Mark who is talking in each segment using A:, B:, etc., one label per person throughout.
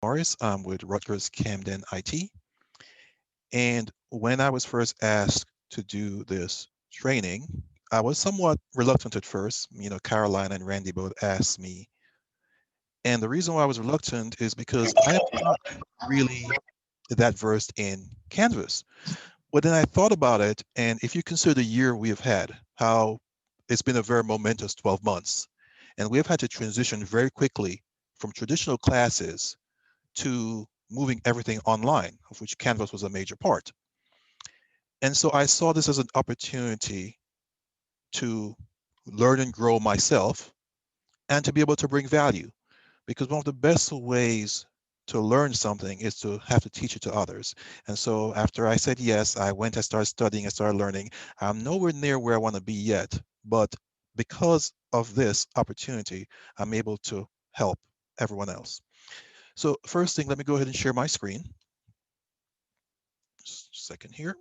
A: Morris. I'm with Rutgers-Camden IT. And when I was first asked to do this training, I was somewhat reluctant at first. Caroline and Randy both asked me. And the reason why I was reluctant is because I am not really that versed in Canvas. But then I thought about it, and if you consider the year we have had, how it's been a very momentous 12 months, and we have had to transition very quickly from traditional classes to moving everything online, of which Canvas was a major part. And so I saw this as an opportunity to learn and grow myself and to be able to bring value. Because one of the best ways to learn something is to have to teach it to others. And so after I said yes, I went and started studying and started learning. I'm nowhere near where I want to be yet, but because of this opportunity, I'm able to help everyone else. So first thing, let me go ahead and share my screen. Just a second here.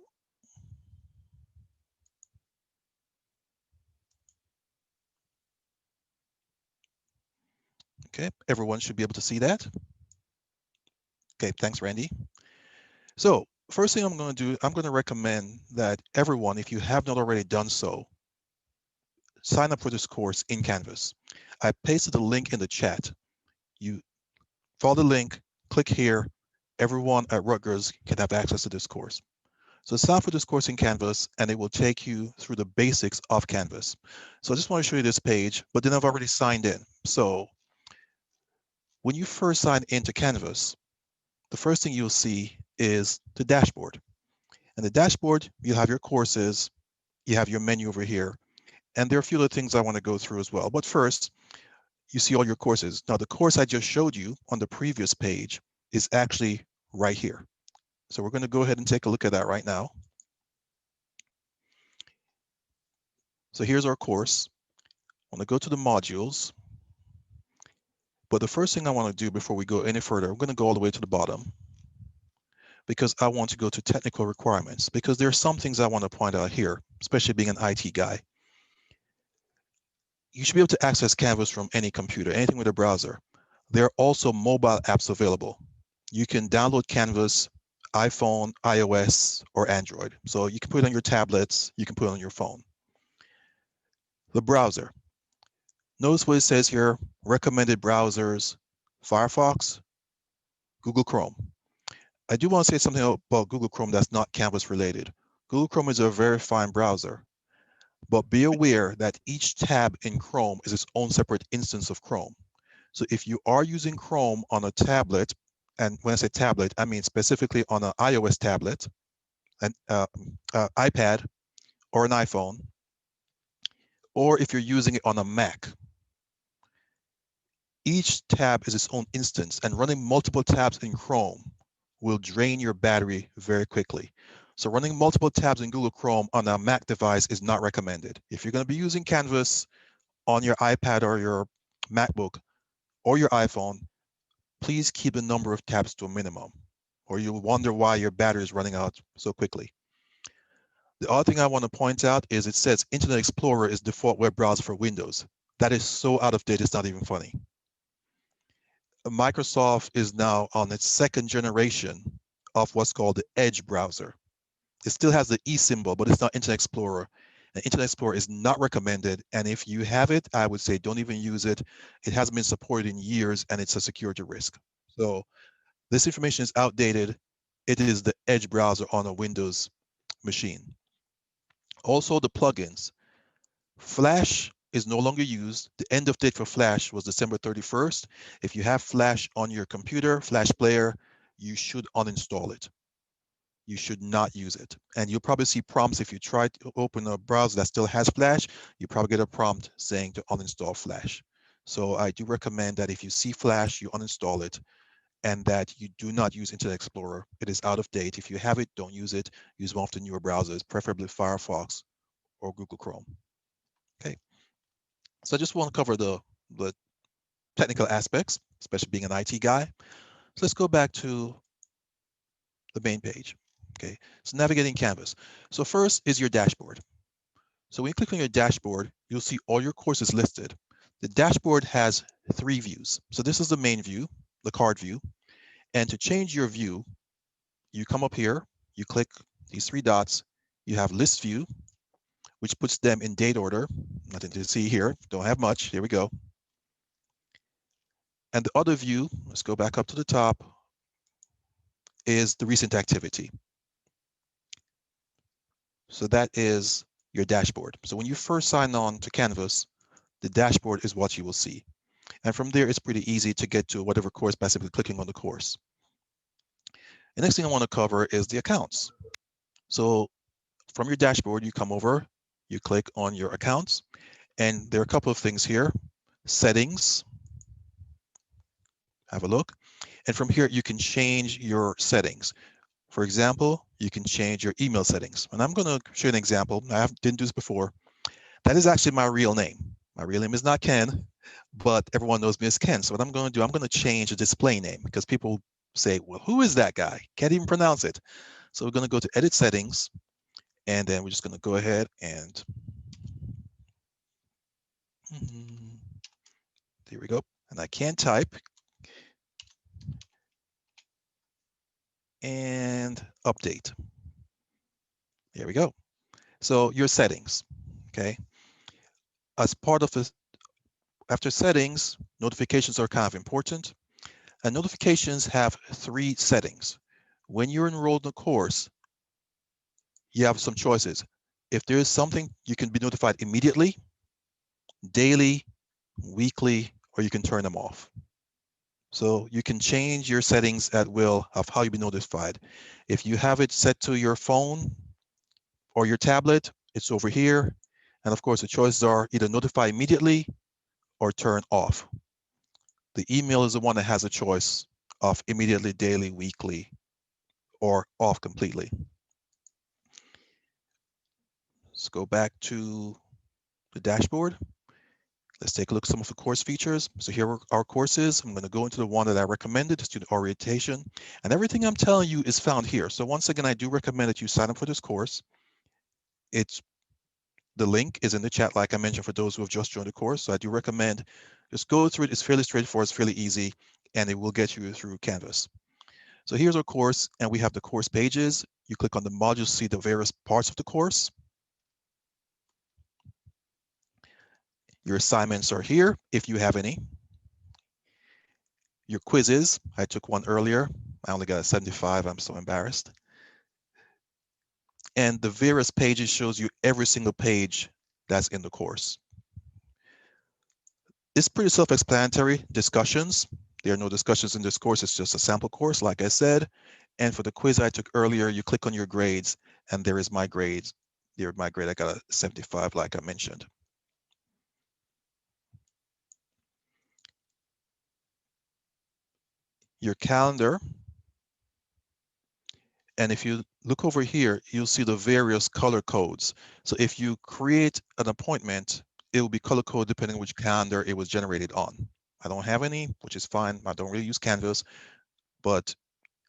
A: Okay, everyone should be able to see that. Okay, thanks, Randy. So first thing I'm going to do, I'm going to recommend that everyone, if you have not already done so, sign up for this course in Canvas. I pasted the link in the chat. You follow the link, click here. Everyone at Rutgers can have access to this course. So sign up for this course in Canvas, and it will take you through the basics of Canvas. So I just want to show you this page, but then I've already signed in. So when you first sign into Canvas, the first thing you'll see is the dashboard. And the dashboard, you have your courses, you have your menu over here, and there are a few other things I want to go through as well. But first, you see all your courses. Now, the course I just showed you on the previous page is actually right here. So we're going to go ahead and take a look at that right now. So here's our course. I want to go to the modules. But the first thing I want to do before we go any further, I'm going to go all the way to the bottom because I want to go to technical requirements, because there are some things I want to point out here, especially being an IT guy. You should be able to access Canvas from any computer, anything with a browser. There are also mobile apps available. You can download Canvas, iPhone, iOS, or Android. So you can put it on your tablets, you can put it on your phone. The browser. Notice what it says here, recommended browsers, Firefox, Google Chrome. I do want to say something about Google Chrome that's not Canvas related. Google Chrome is a very fine browser, but be aware that each tab in Chrome is its own separate instance of Chrome. So if you are using Chrome on a tablet, and when I say tablet, I mean specifically on an iOS tablet, an iPad, or an iPhone, or if you're using it on a Mac, each tab is its own instance, and running multiple tabs in Chrome will drain your battery very quickly. So running multiple tabs in Google Chrome on a Mac device is not recommended. If you're going to be using Canvas on your iPad or your MacBook or your iPhone, please keep the number of tabs to a minimum, or you'll wonder why your battery is running out so quickly. The other thing I want to point out is it says Internet Explorer is default web browser for Windows. That is so out of date, it's not even funny. Microsoft is now on its second generation of what's called the Edge browser. It still has the E symbol, but it's not Internet Explorer. And Internet Explorer is not recommended. And if you have it, I would say don't even use it. It hasn't been supported in years, and it's a security risk. So this information is outdated. It is the Edge browser on a Windows machine. Also, the plugins. Flash is no longer used. The end of date for Flash was December 31st. If you have Flash on your computer, Flash player, you should uninstall it. You should not use it. And you'll probably see prompts if you try to open a browser that still has Flash, you probably get a prompt saying to uninstall Flash. So I do recommend that if you see Flash, you uninstall it, and that you do not use Internet Explorer. It is out of date. If you have it, don't use it. Use one of the newer browsers, preferably Firefox or Google Chrome. Okay. So I just want to cover the technical aspects, especially being an IT guy. So let's go back to the main page. Okay, so navigating Canvas. So first is your dashboard. So when you click on your dashboard, you'll see all your courses listed. The dashboard has three views. So this is the main view, the card view. And to change your view, you come up here, you click these three dots, you have list view, which puts them in date order. Nothing to see here, don't have much, here we go. And the other view, let's go back up to the top, is the recent activity. So that is your dashboard. So when you first sign on to Canvas, the dashboard is what you will see. And from there, it's pretty easy to get to whatever course by simply clicking on the course. The next thing I want to cover is the accounts. So from your dashboard, you come over, you click on your accounts, and there are a couple of things here. Settings, have a look. And from here, you can change your settings. For example, you can change your email settings. And I'm going to show you an example. Didn't do this before. That is actually my real name. My real name is not Ken, but everyone knows me as Ken. So what I'm going to do, I'm going to change the display name because people say, well, who is that guy? Can't even pronounce it. So we're going to go to edit settings, and then we're just going to go ahead and there we go. And I can type and update. There we go. So your settings, okay? As part of this, after settings, notifications are kind of important. And notifications have three settings. When you're enrolled in a course, you have some choices. If there is something, you can be notified immediately, daily, weekly, or you can turn them off. So you can change your settings at will of how you be notified. If you have it set to your phone or your tablet, it's over here. And of course, the choices are either notify immediately or turn off. The email is the one that has a choice of immediately, daily, weekly, or off completely. Let's go back to the dashboard. Let's take a look at some of the course features. So here are our courses. I'm going to go into the one that I recommended, student orientation. And everything I'm telling you is found here. So once again, I do recommend that you sign up for this course. The link is in the chat, like I mentioned, for those who have just joined the course. So I do recommend just go through it. It's fairly straightforward, it's fairly easy, and it will get you through Canvas. So here's our course, and we have the course pages. You click on the modules, see the various parts of the course. Your assignments are here, if you have any. Your quizzes, I took one earlier. I only got a 75, I'm so embarrassed. And the various pages shows you every single page that's in the course. It's pretty self-explanatory. Discussions. There are no discussions in this course. It's just a sample course, like I said. And for the quiz I took earlier, you click on your grades, and there is my grades. There's my grade. I got a 75, like I mentioned. Your calendar. And if you look over here, you'll see the various color codes. So if you create an appointment, it will be color coded depending on which calendar it was generated on. I don't have any, which is fine. I don't really use Canvas, but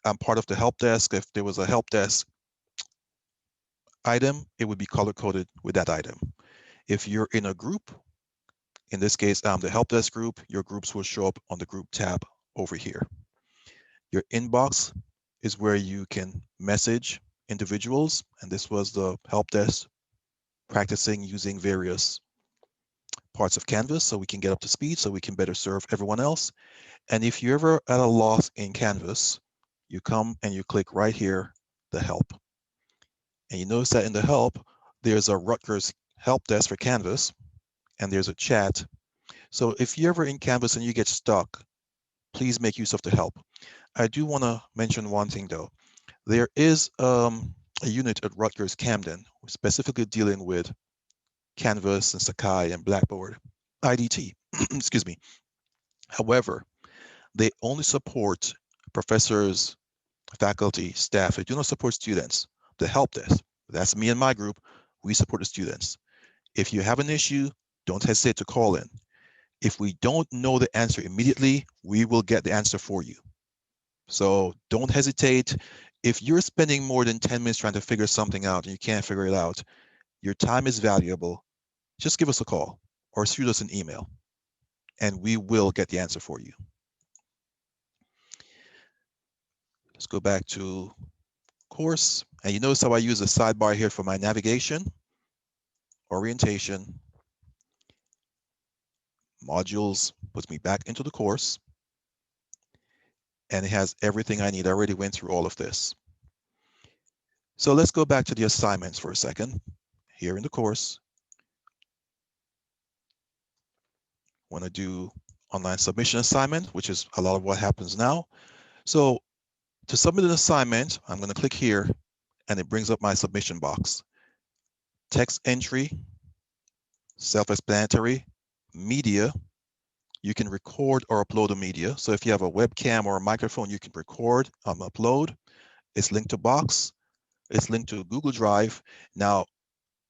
A: I'm part of the help desk. If there was a help desk item, it would be color coded with that item. If you're in a group, in this case, the help desk group, your groups will show up on the group tab over here. Your inbox is where you can message individuals, and this was the help desk practicing using various parts of Canvas so we can get up to speed, so we can better serve everyone else. And if you're ever at a loss in Canvas, you come and you click right here, the help. And you notice that in the help, there's a Rutgers help desk for Canvas, and there's a chat. So if you're ever in Canvas and you get stuck, please make use of the help. I do want to mention one thing though. There is a unit at Rutgers-Camden specifically dealing with Canvas and Sakai and Blackboard, IDT, excuse me. However, they only support professors, faculty, staff. They do not support students. The help desk, that's me and my group, we support the students. If you have an issue, don't hesitate to call in. If we don't know the answer immediately, we will get the answer for you. So don't hesitate. If you're spending more than 10 minutes trying to figure something out and you can't figure it out, your time is valuable. Just give us a call or shoot us an email, and we will get the answer for you. Let's go back to course. And you notice how I use the sidebar here for my navigation, orientation, modules, puts me back into the course. And it has everything I need. I already went through all of this. So let's go back to the assignments for a second. Here in the course, want to do online submission assignment, which is a lot of what happens now. So to submit an assignment, I'm going to click here and it brings up my submission box. Text entry, self-explanatory, media. You can record or upload a media. So if you have a webcam or a microphone, you can record, upload. It's linked to Box. It's linked to Google Drive. Now,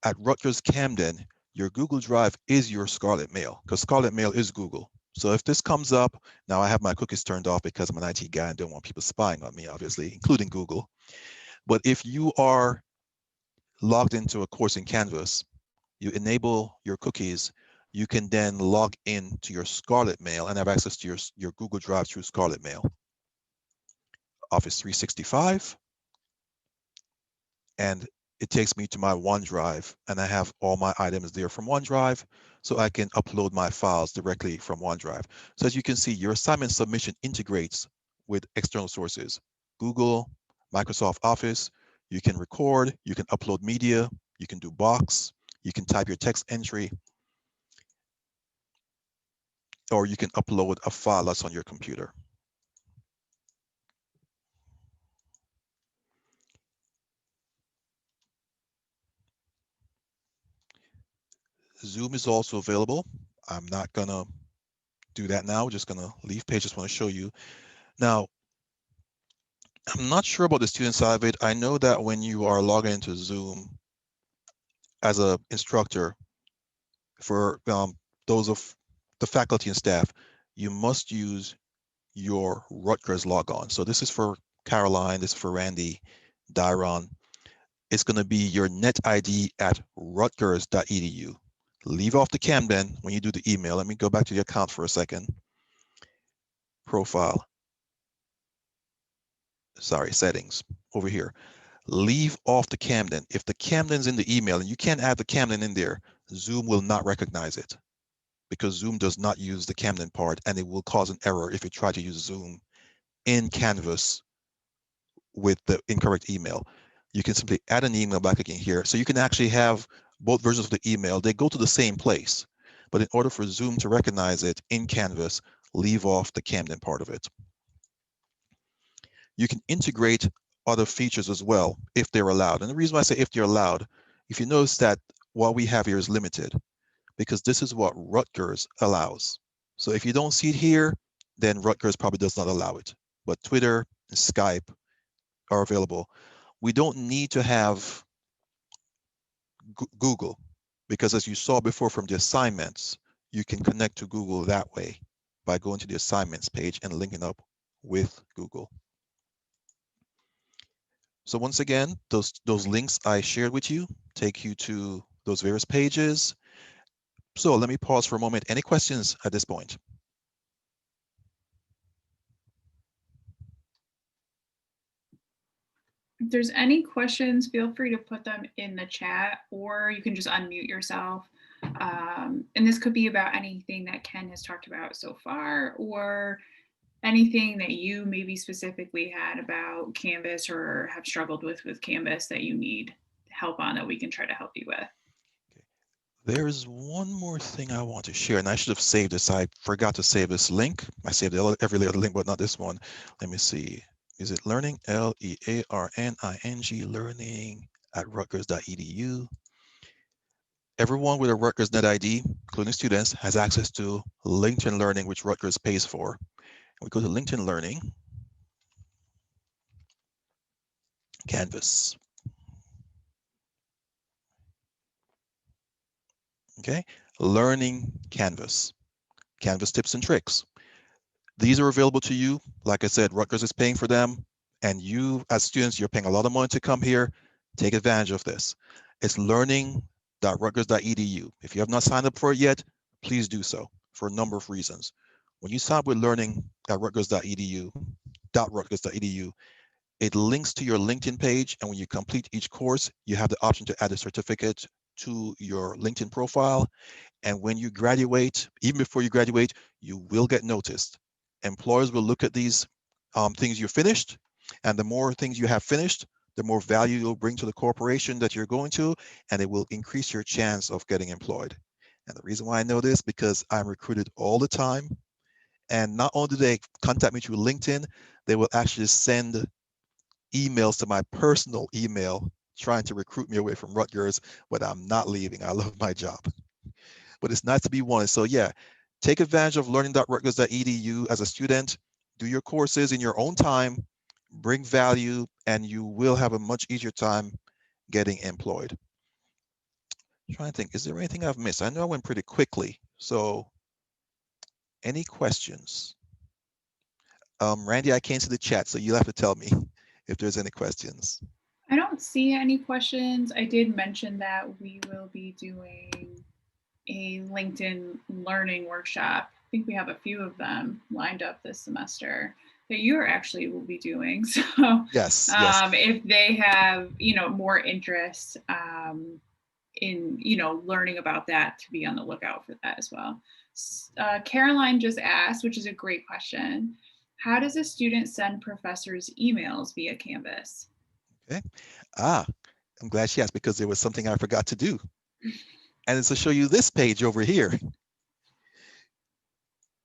A: at Rutgers-Camden, your Google Drive is your Scarlet Mail because Scarlet Mail is Google. So if this comes up, now I have my cookies turned off because I'm an IT guy and don't want people spying on me, obviously, including Google. But if you are logged into a course in Canvas, you enable your cookies, you can then log in to your Scarlet Mail and have access to your Google Drive through Scarlet Mail. Office 365, and it takes me to my OneDrive, and I have all my items there from OneDrive, so I can upload my files directly from OneDrive. So as you can see, your assignment submission integrates with external sources, Google, Microsoft Office. You can record, you can upload media, you can do Box, you can type your text entry, or you can upload a file that's on your computer. Zoom is also available. I'm not gonna do that now, just gonna leave page, just wanna show you. Now, I'm not sure about the student side of it. I know that when you are logging into Zoom as an instructor, for those of the faculty and staff, you must use your Rutgers logon. So this is for Caroline, this is for Randy, Dyron. It's going to be your net ID at rutgers.edu. Leave off the Camden when you do the email. Let me go back to the account for a second. Profile. Sorry, settings over here. Leave off the Camden. If the Camden's in the email and you can't add the Camden in there, Zoom will not recognize it because Zoom does not use the Camden part, and it will cause an error if you try to use Zoom in Canvas with the incorrect email. You can simply add an email back again here. So you can actually have both versions of the email. They go to the same place, but in order for Zoom to recognize it in Canvas, leave off the Camden part of it. You can integrate other features as well if they're allowed. And the reason why I say if they're allowed, if you notice that what we have here is limited, because this is what Rutgers allows. So if you don't see it here, then Rutgers probably does not allow it. But Twitter and Skype are available. We don't need to have Google, because as you saw before from the assignments, you can connect to Google that way by going to the assignments page and linking up with Google. So once again, those links I shared with you take you to those various pages. So let me pause for a moment. Any questions at this point?
B: If there's any questions, feel free to put them in the chat, or you can just unmute yourself. And this could be about anything that Ken has talked about so far, or anything that you maybe specifically had about Canvas or have struggled with Canvas that you need help on, that we can try to help you with.
A: There's one more thing I want to share, and I should have saved this. I forgot to save this link. I saved every other link, but not this one. Let me see. Is it learning? Learning, learning at rutgers.edu. Everyone with a Rutgers Net ID, including students, has access to LinkedIn Learning, which Rutgers pays for. We go to LinkedIn Learning, Canvas. Okay, learning Canvas, Canvas tips and tricks. These are available to you. Like I said, Rutgers is paying for them, and you as students, you're paying a lot of money to come here. Take advantage of this. It's learning.rutgers.edu. If you have not signed up for it yet, please do so for a number of reasons. When you sign up with learning at rutgers.edu, It links to your LinkedIn page, and when you complete each course, you have the option to add a certificate to your LinkedIn profile. And when you graduate, even before you graduate, you will get noticed. Employers will look at these things you finished, and the more things you have finished, the more value you'll bring to the corporation that you're going to, and it will increase your chance of getting employed. And the reason why I know this, because I'm recruited all the time. And not only do they contact me through LinkedIn, they will actually send emails to my personal email trying to recruit me away from Rutgers, but I'm not leaving. I love my job. But it's nice to be wanted. So yeah, take advantage of learning.rutgers.edu as a student. Do your courses in your own time, bring value, and you will have a much easier time getting employed. I'm trying to think, is there anything I've missed? I know I went pretty quickly. So any questions? Randy, I can't see the chat, so you'll have to tell me if there's any questions.
B: I don't see any questions. I did mention that we will be doing a LinkedIn learning workshop. I think we have a few of them lined up this semester that you actually will be doing. So
A: Yes, yes.
B: if they have, more interest in, learning about that, to be on the lookout for that as well. Caroline just asked, which is a great question. How does a student send professors emails via Canvas?
A: Okay. Ah, I'm glad she asked because there was something I forgot to do. And it's to show you this page over here.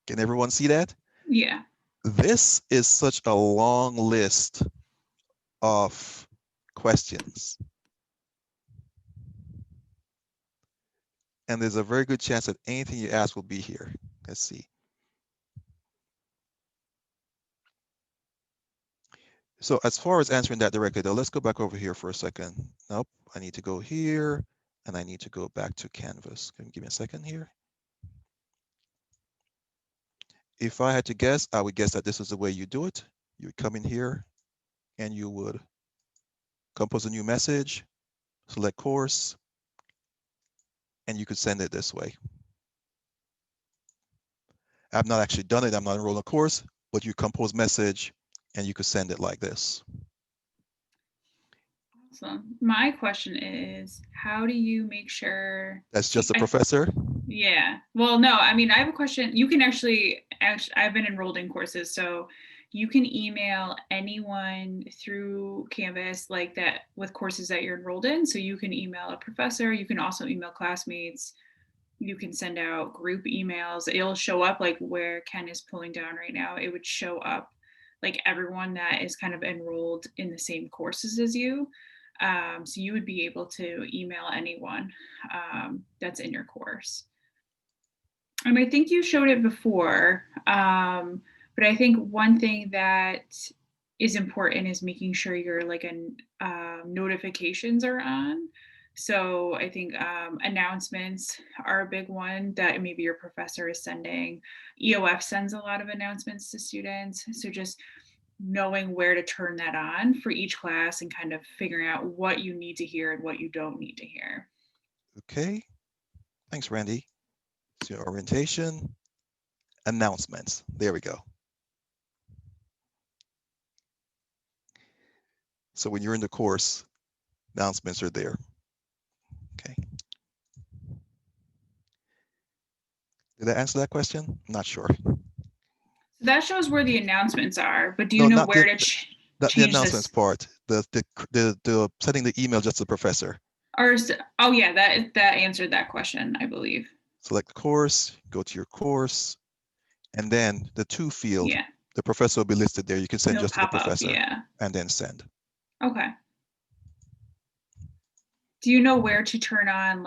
A: Can everyone see that?
B: Yeah.
A: This is such a long list of questions. And there's a very good chance that anything you ask will be here. Let's see. So as far as answering that directly, though, let's go back over here for a second. Nope, I need to go here and I need to go back to Canvas. Can you give me a second here? If I had to guess, I would guess that this is the way you do it. You would come in here and you would compose a new message, select course, and you could send it this way. I've not actually done it. I'm not enrolled in a course, but you compose message and you could send it like this.
B: Awesome. My question is, how do you make sure?
A: That's just a professor.
B: Yeah. Well, no, I mean, I have a question. You can actually, I've been enrolled in courses, so you can email anyone through Canvas like that with courses that you're enrolled in. So you can email a professor, you can also email classmates, you can send out group emails. It'll show up like where Ken is pulling down right now. It would show up like everyone that is kind of enrolled in the same courses as you. So you would be able to email anyone that's in your course. And I think you showed it before, but I think one thing that is important is making sure your like notifications are on. So I think announcements are a big one that maybe your professor is sending. EOF sends a lot of announcements to students. So just knowing where to turn that on for each class and kind of figuring out what you need to hear and what you don't need to hear.
A: Okay, thanks, Randy. So orientation, announcements. There we go. So when you're in the course, announcements are there. Okay. Did I answer that question? I'm not sure.
B: So that shows where the announcements are, but do you
A: No,
B: know
A: not
B: where
A: the
B: to
A: not the
B: change
A: announcements
B: this?
A: part. The sending the email just to the professor.
B: Or oh yeah, that answered that question, I believe.
A: Select the course, go to your course, and then the to field,
B: Yeah,
A: the professor will be listed there. You can send
B: it'll
A: just to the
B: pop up.
A: professor
B: Yeah.
A: and then send.
B: Okay. Do you know where to turn on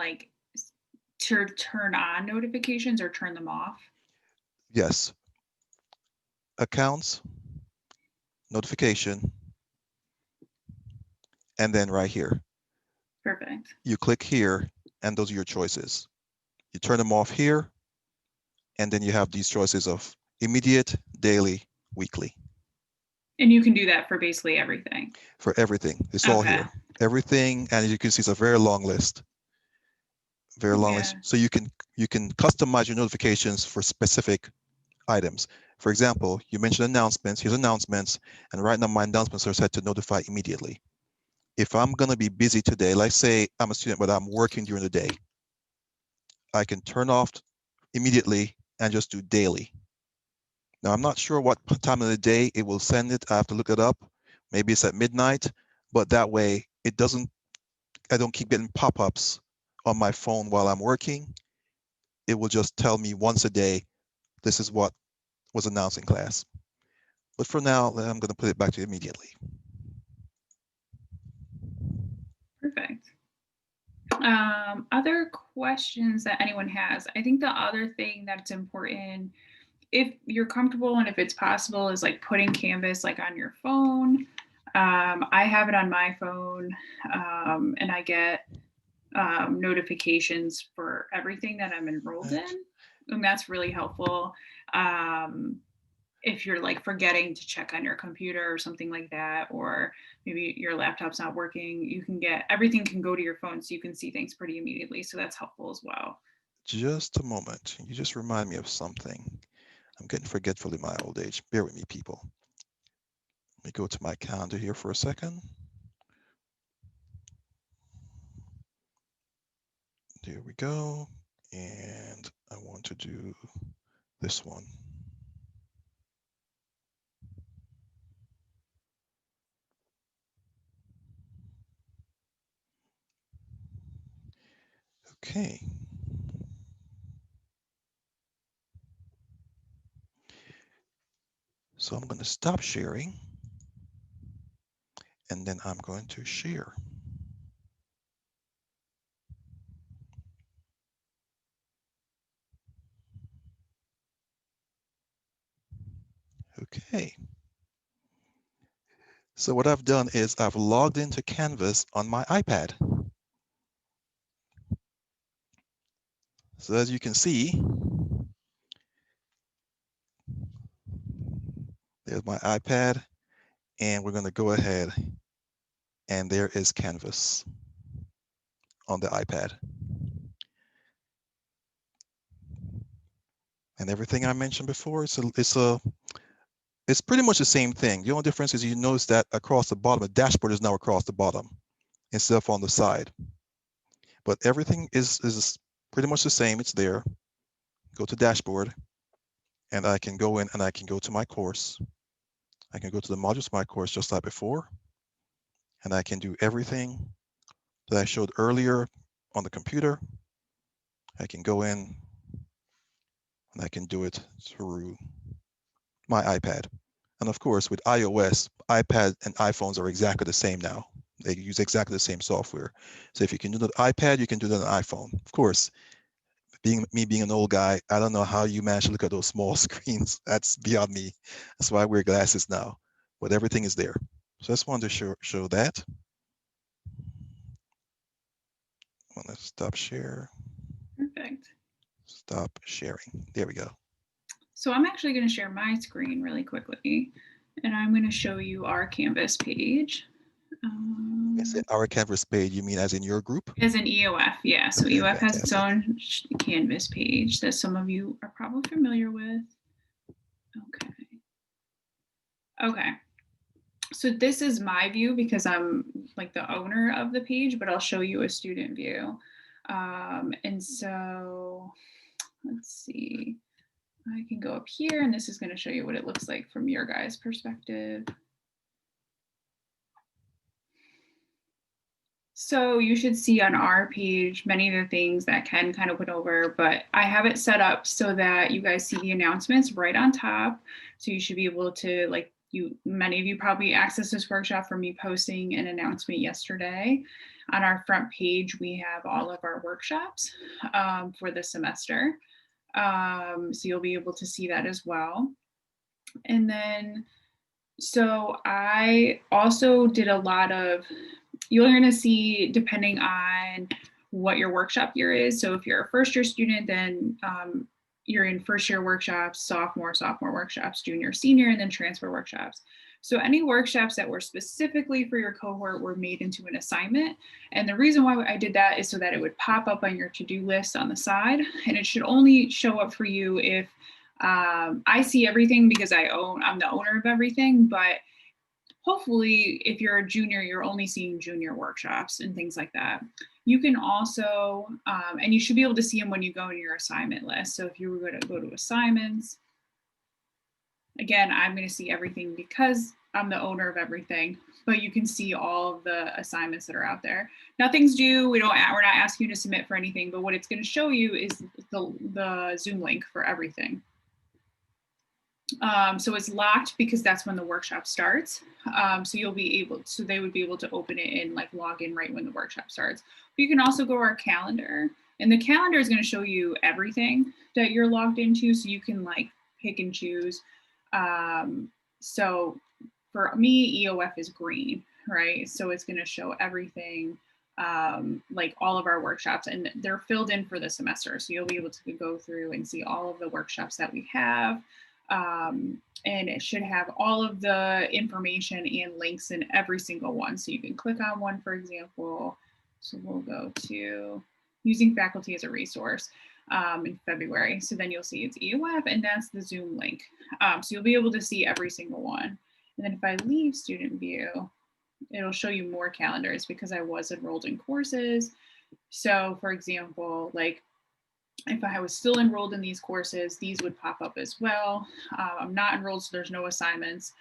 B: turn on notifications or turn them off?
A: Yes. Accounts, notification, and then right here.
B: Perfect.
A: You click here, and those are your choices. You turn them off here, and then you have these choices of immediate, daily, weekly.
B: And you can do that for basically everything.
A: For everything. It's all
B: Okay.
A: here. Everything, and as you can see, it's a very long list. Very long
B: Yeah.
A: list. So you can customize your notifications for specific items. For example, you mentioned announcements, here's announcements, and right now my announcements are set to notify immediately. If I'm gonna be busy today, let's say I'm a student, but I'm working during the day, I can turn off immediately and just do daily. Now, I'm not sure what time of the day it will send it. I have to look it up. Maybe it's at midnight, but that way I don't keep getting pop-ups on my phone while I'm working. It will just tell me once a day, this is what was announced in class. But for now, I'm going to put it back to immediately.
B: Perfect. Other questions that anyone has? I think the other thing that's important, if you're comfortable and if it's possible, is like putting Canvas like on your phone. I have it on my phone, and I get notifications for everything that I'm enrolled
A: Right.
B: in, and that's really helpful. Um, if you're like forgetting to check on your computer or something like that, or maybe your laptop's not working, you can get everything can go to your phone, so you can see things pretty immediately. So that's helpful as well.
A: Just a moment. You just remind me of something. I'm getting forgetful in my old age. Bear with me, people. Let me go to my calendar here for a second. There we go. And I want to do this one. Okay. So I'm going to stop sharing, and then I'm going to share. Okay. So what I've done is I've logged into Canvas on my iPad. So as you can see, there's my iPad, and we're going to go ahead, and there is Canvas on the iPad. And everything I mentioned before, it's pretty much the same thing. The only difference is you notice that across the bottom, the dashboard is now across the bottom instead of on the side. But everything is pretty much the same. It's there. Go to dashboard, and I can go in and I can go to my course. I can go to the modules of my course just like before, and I can do everything that I showed earlier on the computer. I can go in and I can do it through my iPad. And of course, with iOS, iPad and iPhones are exactly the same now. They use exactly the same software. So if you can do that on iPad, you can do that on iPhone. Of course, being an old guy, I don't know how you manage to look at those small screens. That's beyond me. That's why I wear glasses now. But everything is there. So I just wanted to show that. I'm gonna stop share.
B: Perfect.
A: Stop sharing. There we go.
B: So I'm actually going to share my screen really quickly, and I'm going to show you our Canvas page.
A: Is it our Canvas page? You mean as in your group?
B: As an EOF, yeah. So
A: Okay,
B: EOF has its
A: fantastic.
B: own Canvas page that some of you are probably familiar with. Okay. Okay. So this is my view because I'm like the owner of the page, but I'll show you a student view. And so let's see. I can go up here, and this is going to show you what it looks like from your guys' perspective. So you should see on our page many of the things that Ken kind of went over, but I have it set up so that you guys see the announcements right on top. So you should be able to, like, many of you probably accessed this workshop from me posting an announcement yesterday. On our front page, we have all of our workshops for the semester. So you'll be able to see that as well. And then, so I also did a lot of, you're going to see, depending on what your workshop year is. So if you're a first year student, then you're in first year workshops, sophomore workshops, junior, senior, and then transfer workshops. So any workshops that were specifically for your cohort were made into an assignment. And the reason why I did that is so that it would pop up on your to-do list on the side. And it should only show up for you if I see everything because I'm the owner of everything, but hopefully if you're a junior, you're only seeing junior workshops and things like that. You can also, and you should be able to see them when you go in your assignment list. So if you were going to go to assignments, again, I'm going to see everything because I'm the owner of everything, but you can see all of the assignments that are out there. Nothing's due. We're not asking you to submit for anything, but what it's going to show you is the Zoom link for everything. So it's locked because that's when the workshop starts. So they would be able to open it and like log in right when the workshop starts. But you can also go to our calendar, and the calendar is going to show you everything that you're logged into, so you can like pick and choose. So for me, EOF is green, right? So it's going to show everything, like all of our workshops, and they're filled in for the semester. So you'll be able to go through and see all of the workshops that we have. And it should have all of the information and links in every single one. So you can click on one, for example. So we'll go to using faculty as a resource in February. So then you'll see it's EOF, and that's the Zoom link. So you'll be able to see every single one. And then if I leave student view, it'll show you more calendars because I was enrolled in courses. So for example, like if I was still enrolled in these courses, these would pop up as well. I'm not enrolled, so there's no assignments,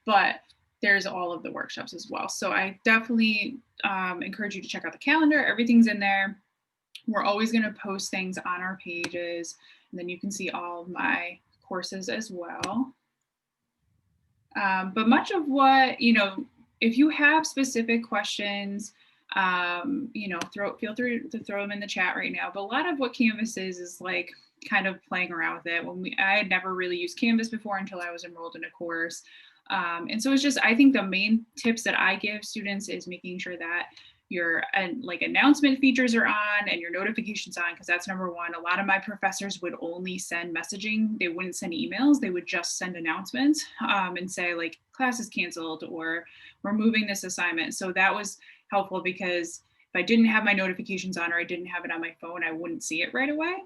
B: but there's all of the workshops as well. So I definitely encourage you to check out the calendar. Everything's in there. We're always going to post things on our pages, and then you can see all of my courses as well. But much of what, if you have specific questions, feel free to throw them in the chat right now. But a lot of what Canvas is like kind of playing around with it. I had never really used Canvas before until I was enrolled in a course. And so it's just, I think the main tips that I give students is making sure that your like announcement features are on and your notifications on, because that's number one. A lot of my professors would only send messaging. They wouldn't send emails. They would just send announcements and say like class is canceled or we're moving this assignment. So that was helpful because if I didn't have my notifications on or I didn't have it on my phone, I wouldn't see it right away.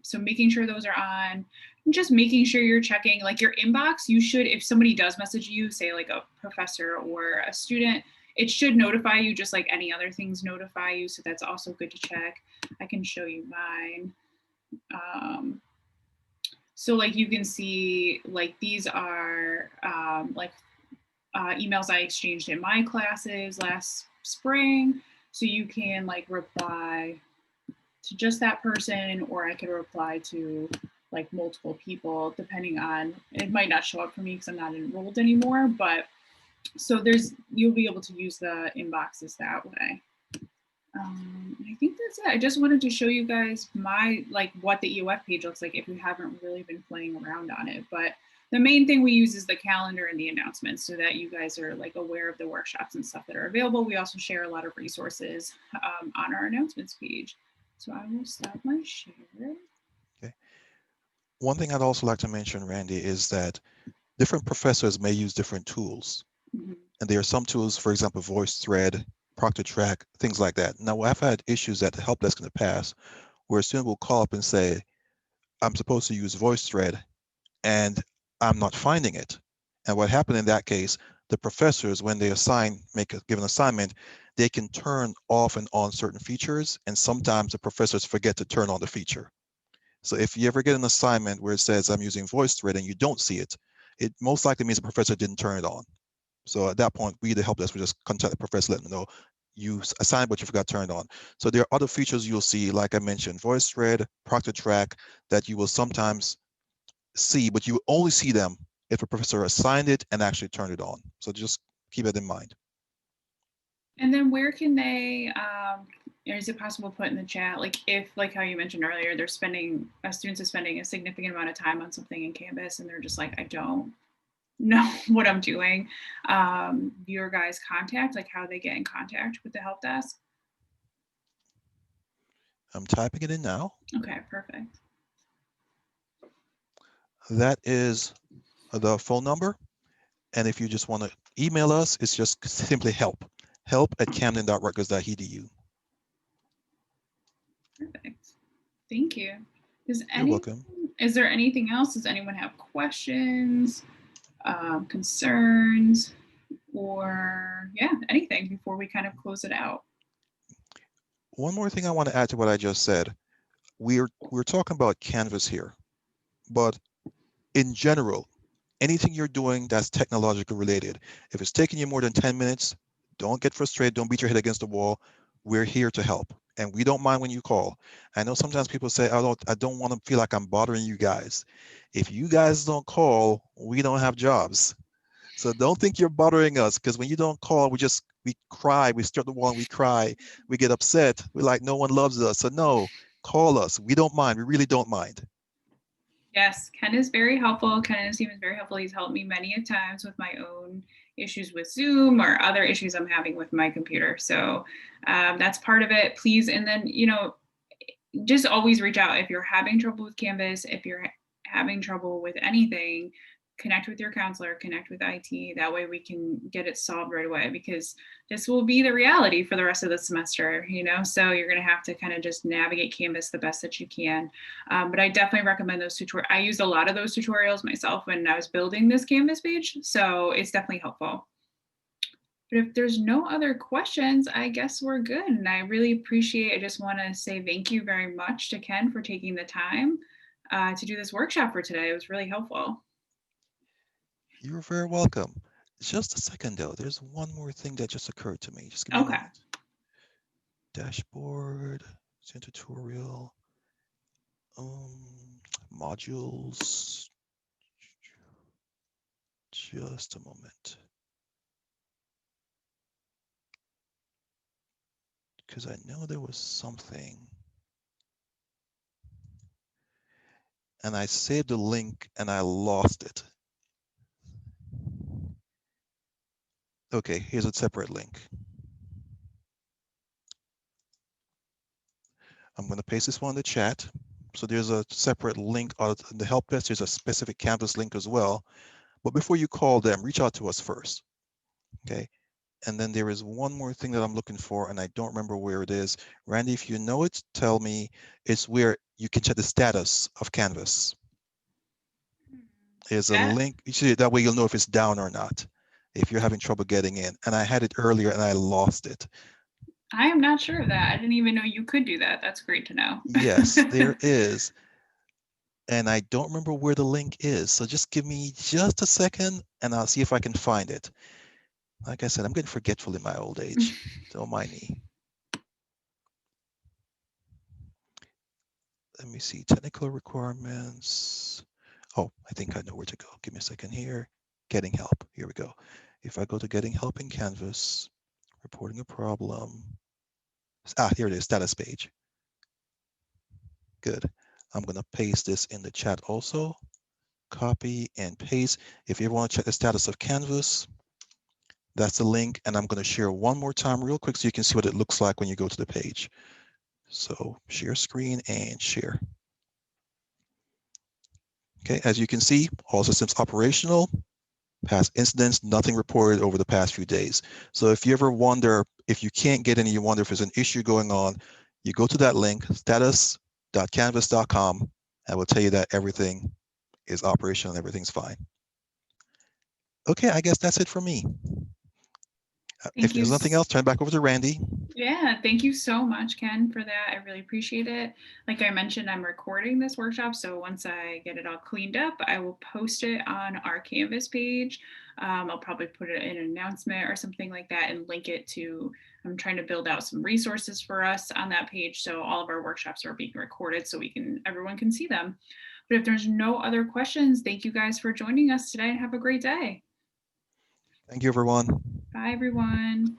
B: So making sure those are on, and just making sure you're checking like your inbox. You should, if somebody does message you, say like a professor or a student, it should notify you just like any other things notify you. So that's also good to check. I can show you mine. So like you can see like these are emails I exchanged in my classes last spring. So you can like reply to just that person, or I could reply to like multiple people depending on, it might not show up for me because I'm not enrolled anymore, but so you'll be able to use the inboxes that way. I think that's it. I just wanted to show you guys what the EOF page looks like if you haven't really been playing around on it. But the main thing we use is the calendar and the announcements so that you guys are like aware of the workshops and stuff that are available. We also share a lot of resources on our announcements page. So I will stop my share.
A: Okay. One thing I'd also like to mention, Randy, is that different professors may use different tools. Mm-hmm. And there are some tools, for example, VoiceThread, ProctorTrack, things like that. Now, I've had issues at the help desk in the past where a student will call up and say, I'm supposed to use VoiceThread and I'm not finding it. And what happened in that case, the professors, when they give an assignment, they can turn off and on certain features. And sometimes the professors forget to turn on the feature. So if you ever get an assignment where it says I'm using VoiceThread and you don't see it, it most likely means the professor didn't turn it on. So at that point, we, the help desk, will just contact the professor, let them know you assigned but you forgot to turn it on. So there are other features you'll see, like I mentioned, VoiceThread, ProctorTrack, that you will sometimes see, but you only see them if a professor assigned it and actually turned it on. So just keep it in mind.
B: And then where can they, is it possible to put in the chat, like if, like how you mentioned earlier, students are spending a significant amount of time on something in Canvas and they're just like, I don't know what I'm doing. Your guys' contact, like how they get in contact with the help desk?
A: I'm typing it in now.
B: Okay, perfect.
A: That is the phone number. And if you just want to email us, it's just simply help@camden.rutgers.edu.
B: Perfect. Thank you. Is
A: You're
B: any
A: welcome.
B: is there anything else? Does anyone have questions, concerns, or yeah, anything before we kind of close it out?
A: One more thing I want to add to what I just said. We're talking about Canvas here, but in general, anything you're doing that's technological related, if it's taking you more than 10 minutes, don't get frustrated. Don't beat your head against the wall. We're here to help. And we don't mind when you call. I know sometimes people say, I don't want to feel like I'm bothering you guys. If you guys don't call, we don't have jobs. So don't think you're bothering us, because when you don't call, we cry, we start the wall and we cry, we get upset. We're like, no one loves us. So no, call us. We don't mind. We really don't mind.
B: Yes, Ken is very helpful. Ken and his team is very helpful. He's helped me many a times with my own issues with Zoom or other issues I'm having with my computer. So that's part of it. Please, and then just always reach out if you're having trouble with Canvas. If you're having trouble with anything, connect with your counselor, connect with IT. That way we can get it solved right away, because this will be the reality for the rest of the semester, so you're going to have to kind of just navigate Canvas the best that you can. But I definitely recommend those tutorials. I used a lot of those tutorials myself when I was building this Canvas page, so it's definitely helpful. But if there's no other questions, I guess we're good. And I really appreciate, I just want to say thank you very much to Ken for taking the time to do this workshop for today. It was really helpful.
A: You're very welcome. Just a second though, there's one more thing that just occurred to me. Just give me a
B: Okay.
A: moment. Dashboard, tutorial, modules. Just a moment. Because I know there was something. And I saved the link and I lost it. Okay, here's a separate link. I'm going to paste this one in the chat. So there's a separate link on the help desk. There's a specific Canvas link as well. But before you call them, reach out to us first. Okay. And then there is one more thing that I'm looking for, and I don't remember where it is. Randy, if you know it, tell me. It's where you can check the status of Canvas. There's a
B: That
A: link. You see, that way you'll know if it's down or not, if you're having trouble getting in. And I had it earlier and I lost it.
B: I am not sure of that. I didn't even know you could do that. That's great to know.
A: Yes, there is. And I don't remember where the link is. So just give me just a second and I'll see if I can find it. Like I said, I'm getting forgetful in my old age. Don't mind me. Let me see, technical requirements. Oh, I think I know where to go. Give me a second here. Getting help. Here we go. If I go to getting help in Canvas, reporting a problem. Here it is, status page. Good. I'm going to paste this in the chat also. Copy and paste. If you ever want to check the status of Canvas, that's the link. And I'm going to share one more time real quick so you can see what it looks like when you go to the page. So share screen and share. Okay, as you can see, all systems operational, past incidents, nothing reported over the past few days. So if you ever wonder, if you can't get any, you wonder if there's an issue going on, you go to that link, status.canvas.com, and we'll tell you that everything is operational and everything's fine. Okay, I guess that's it for me. If
B: Thank you.
A: there's nothing else, turn it back over to Randy.
B: Yeah, thank you so much, Ken, for that. I really appreciate it. Like I mentioned, I'm recording this workshop, so once I get it all cleaned up, I will post it on our Canvas page. I'll probably put it in an announcement or something like that and link it to, I'm trying to build out some resources for us on that page, so all of our workshops are being recorded so everyone can see them. But if there's no other questions, thank you guys for joining us today and have a great day.
A: Thank you, everyone.
B: Bye, everyone.